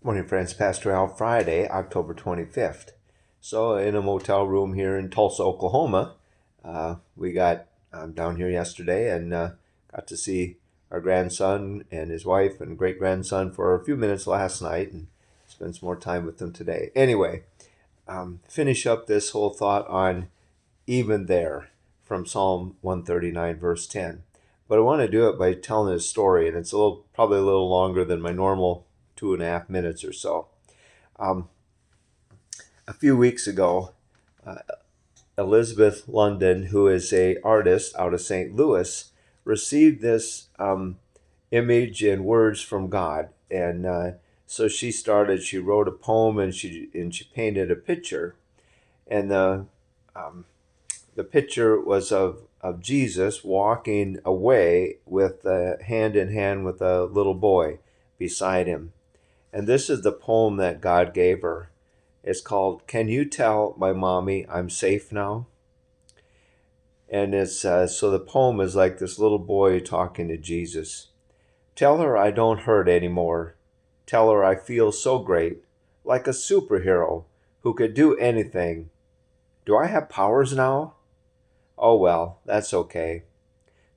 Morning, friends. Pastor Al, Friday, October 25th. So, in a motel room here in Tulsa, Oklahoma, we got down here yesterday and got to see our grandson and his wife and great grandson for a few minutes last night and spend some more time with them today. Anyway, finish up this whole thought on even there from Psalm 139, verse 10. But I want to do it by telling a story, and it's probably a little longer than my normal 2.5 minutes or so. A few weeks ago, uh, Elizabeth London, who is a artist out of St. Louis, received this image and words from God, and so she wrote a poem and she painted a picture, and the picture was of Jesus walking away with hand in hand with a little boy beside him. And this is the poem that God gave her. It's called, "Can You Tell My Mommy I'm Safe Now?" And it's so the poem is like this little boy talking to Jesus. "Tell her I don't hurt anymore. Tell her I feel so great, like a superhero who could do anything. Do I have powers now? Oh well, that's okay.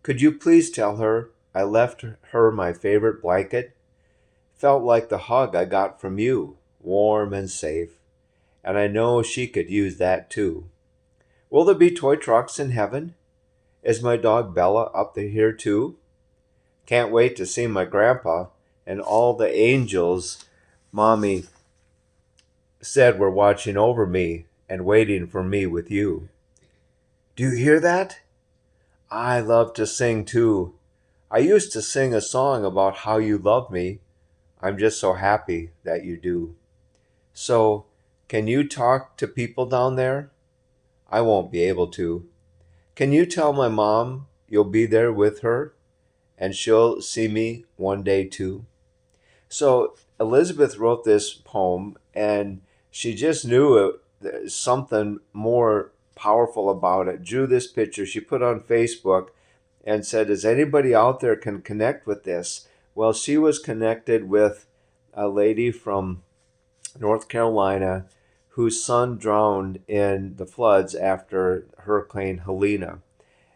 Could you please tell her I left her my favorite blanket? Felt like the hug I got from you, warm and safe. And I know she could use that too. Will there be toy trucks in heaven? Is my dog Bella up here too? Can't wait to see my grandpa and all the angels Mommy said were watching over me and waiting for me with you. Do you hear that? I love to sing too. I used to sing a song about how you love me. I'm just so happy that you do. So, can you talk to people down there? I won't be able to. Can you tell my mom you'll be there with her and she'll see me one day too?" So Elizabeth wrote this poem and she just knew there's something more powerful about it. Drew this picture she put on Facebook and said, "Does anybody out there can connect with this?" Well, she was connected with a lady from North Carolina whose son drowned in the floods after Hurricane Helena.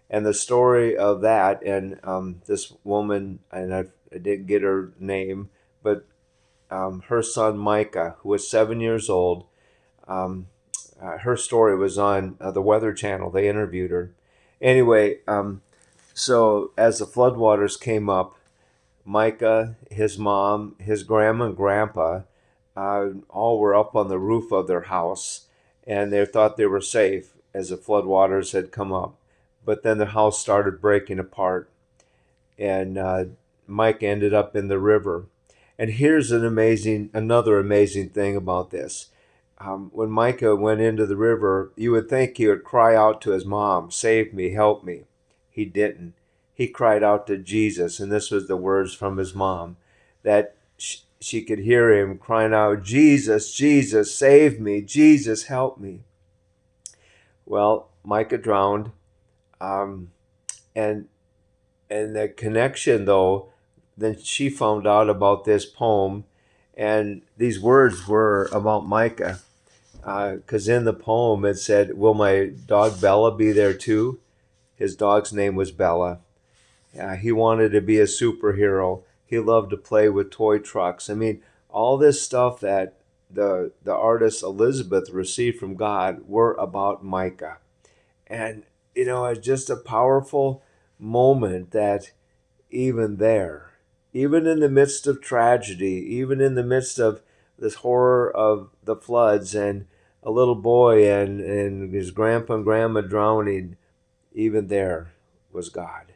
And the story of that, and this woman, and I didn't get her name, but her son Micah, who was 7 years old, her story was on the Weather Channel. They interviewed her. Anyway, so as the floodwaters came up, Micah, his mom, his grandma and grandpa, all were up on the roof of their house, and they thought they were safe as the floodwaters had come up. But then the house started breaking apart, and Mike ended up in the river. And here's another amazing thing about this. When Micah went into the river, you would think he would cry out to his mom, "Save me, help me." He didn't. He cried out to Jesus, and this was the words from his mom, that she could hear him crying out, "Jesus, Jesus, save me. Jesus, help me." Well, Micah drowned, um, and the connection, though, then she found out about this poem, and these words were about Micah, because in the poem it said, "Will my dog Bella be there too?" His dog's name was Bella. He wanted to be a superhero. He loved to play with toy trucks. I mean, all this stuff that the artist Elizabeth received from God were about Micah. And, it's just a powerful moment that even there, even in the midst of tragedy, even in the midst of this horror of the floods and a little boy and his grandpa and grandma drowning, even there was God.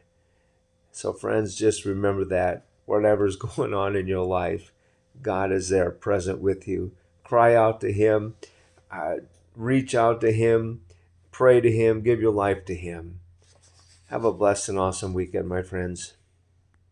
So, friends, just remember that whatever's going on in your life, God is there present with you. Cry out to Him, uh, reach out to Him, pray to Him, give your life to Him. Have a blessed and awesome weekend, my friends.